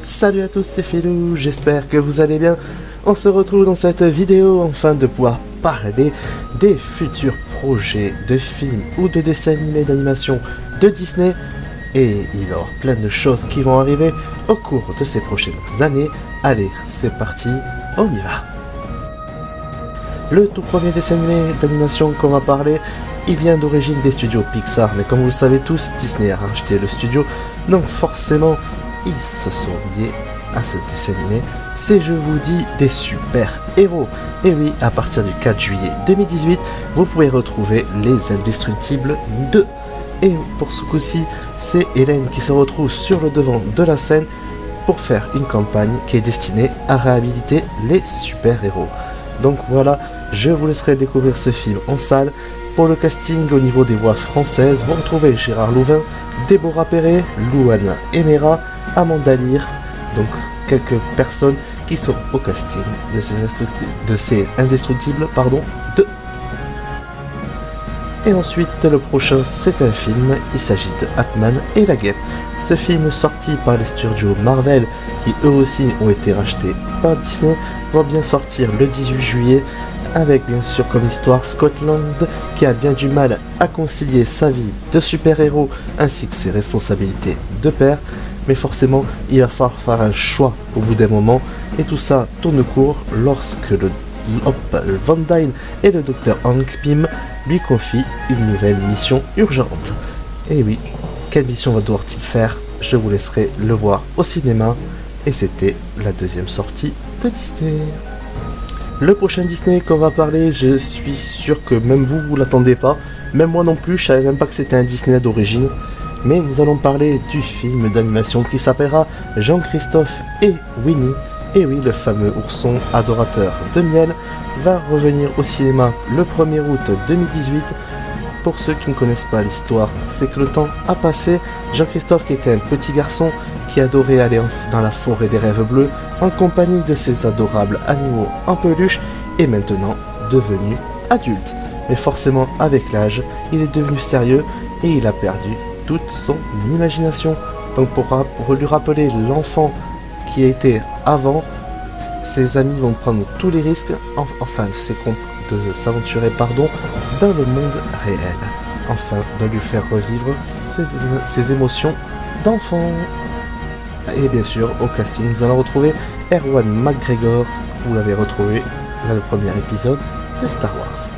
Salut à tous, c'est Philou, j'espère que vous allez bien. On se retrouve dans cette vidéo afin de pouvoir parler des futurs projets de films ou de dessins animés d'animation de Disney. Et il va y avoir plein de choses qui vont arriver au cours de ces prochaines années. Allez, c'est parti, on y va. Le tout premier dessin animé d'animation qu'on va parler, il vient d'origine des studios Pixar. Mais comme vous le savez tous, Disney a racheté le studio, donc forcément ils se sont liés à ce dessin animé, c'est, je vous dis, des super-héros. Et oui, à partir du 4 juillet 2018, vous pouvez retrouver Les Indestructibles 2. Et pour ce coup-ci, c'est Hélène qui se retrouve sur le devant de la scène pour faire une campagne qui est destinée à réhabiliter les super-héros. Donc voilà, je vous laisserai découvrir ce film en salle. Pour le casting au niveau des voix françaises, vous retrouvez Gérard Louvain, Déborah Perret, Louane Emera, Amanda Lear, donc quelques personnes qui sont au casting de ces Indestructibles 2. Et ensuite, le prochain, c'est un film, il s'agit de Ant-Man et la Guêpe. Ce film sorti par les studios Marvel, qui eux aussi ont été rachetés par Disney, va bien sortir le 18 juillet, avec bien sûr comme histoire Scott Lang, qui a bien du mal à concilier sa vie de super-héros ainsi que ses responsabilités de père. Mais forcément, il va falloir faire un choix au bout d'un moment, et tout ça tourne court lorsque le Van Dyne et le Dr Hank Pym lui confient une nouvelle mission urgente. Et oui, quelle mission va devoir-il faire? Je vous laisserai le voir au cinéma, et c'était la deuxième sortie de Disney. Le prochain Disney qu'on va parler, je suis sûr que même vous l'attendez pas, même moi non plus, je savais même pas que c'était un Disney d'origine. Mais nous allons parler du film d'animation qui s'appellera Jean-Christophe et Winnie. Et oui, le fameux ourson adorateur de miel va revenir au cinéma le 1er août 2018. Pour ceux qui ne connaissent pas l'histoire, c'est que le temps a passé. Jean-Christophe, qui était un petit garçon qui adorait aller dans la forêt des rêves bleus en compagnie de ses adorables animaux en peluche, est maintenant devenu adulte. Mais forcément, avec l'âge, il est devenu sérieux et il a perdu toute son imagination. Donc pour lui rappeler l'enfant qui a été avant, ses amis vont prendre tous les risques, de s'aventurer dans le monde réel, afin de lui faire revivre ses émotions d'enfant. Et bien sûr, au casting, nous allons retrouver Ewan McGregor, vous l'avez retrouvé dans le premier épisode de Star Wars.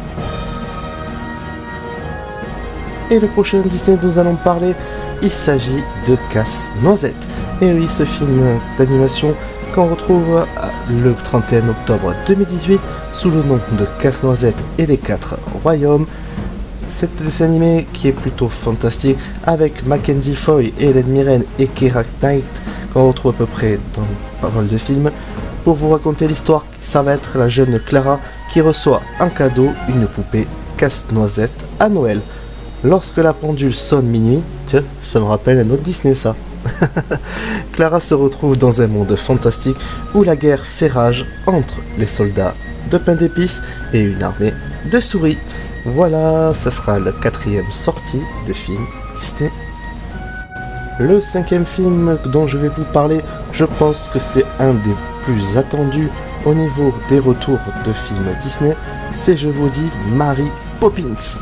Et le prochain Disney dont nous allons parler, il s'agit de Casse-Noisette. Et oui, ce film d'animation qu'on retrouve le 31 octobre 2018 sous le nom de Casse-Noisette et les 4 Royaumes. Cet dessin animé qui est plutôt fantastique, avec Mackenzie Foy, Hélène Mirren et Keira Knight, qu'on retrouve à peu près dans pas mal de films. Pour vous raconter l'histoire, ça va être la jeune Clara qui reçoit en cadeau une poupée Casse-Noisette à Noël. Lorsque la pendule sonne minuit, tiens, ça me rappelle un autre Disney ça. Clara se retrouve dans un monde fantastique où la guerre fait rage entre les soldats de pain d'épices et une armée de souris. Voilà, ça sera la 4e sortie de film Disney. Le 5e film dont je vais vous parler, je pense que c'est un des plus attendus au niveau des retours de films Disney, c'est, je vous dis, Mary Poppins.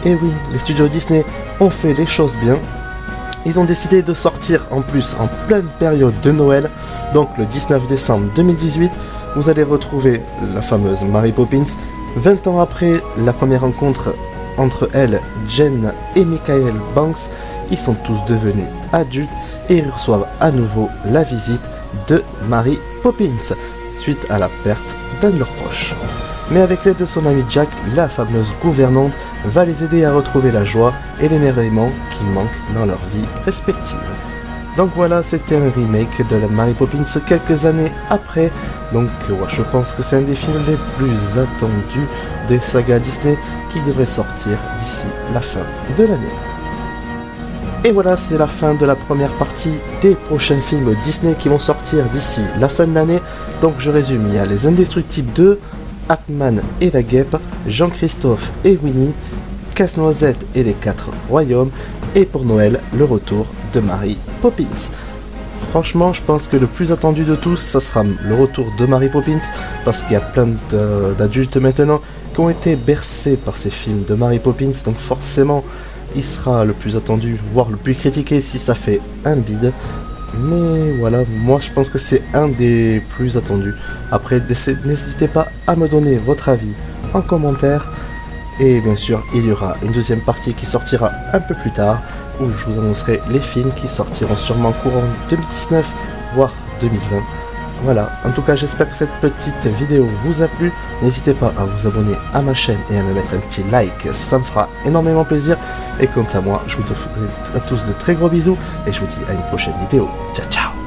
Et oui, les studios Disney ont fait les choses bien. Ils ont décidé de sortir en plus en pleine période de Noël. Donc le 19 décembre 2018, vous allez retrouver la fameuse Mary Poppins. 20 ans après la première rencontre entre elle, Jen et Michael Banks, ils sont tous devenus adultes et ils reçoivent à nouveau la visite de Mary Poppins suite à la perte d'un de leurs proches. Mais avec l'aide de son ami Jack, la fameuse gouvernante va les aider à retrouver la joie et l'émerveillement qui manquent dans leur vie respective. Donc voilà, c'était un remake de la Mary Poppins quelques années après. Donc je pense que c'est un des films les plus attendus des sagas Disney qui devrait sortir d'ici la fin de l'année. Et voilà, c'est la fin de la première partie des prochains films Disney qui vont sortir d'ici la fin de l'année. Donc je résume, il y a Les Indestructibles 2, Hartman et la guêpe, Jean-Christophe et Winnie, Casse-Noisette et les 4 royaumes, et pour Noël, le retour de Mary Poppins. Franchement, je pense que le plus attendu de tous, ça sera le retour de Mary Poppins, parce qu'il y a plein d'adultes maintenant qui ont été bercés par ces films de Mary Poppins, donc forcément, il sera le plus attendu, voire le plus critiqué si ça fait un bide. Mais voilà, moi je pense que c'est un des plus attendus. Après, n'hésitez pas à me donner votre avis en commentaire. Et bien sûr, il y aura une deuxième partie qui sortira un peu plus tard, où je vous annoncerai les films qui sortiront sûrement courant 2019, voire 2020. Voilà, en tout cas j'espère que cette petite vidéo vous a plu. N'hésitez pas à vous abonner à ma chaîne et à me mettre un petit like, ça me fera énormément plaisir. Et quant à moi, je vous fais à tous de très gros bisous et je vous dis à une prochaine vidéo. Ciao ciao.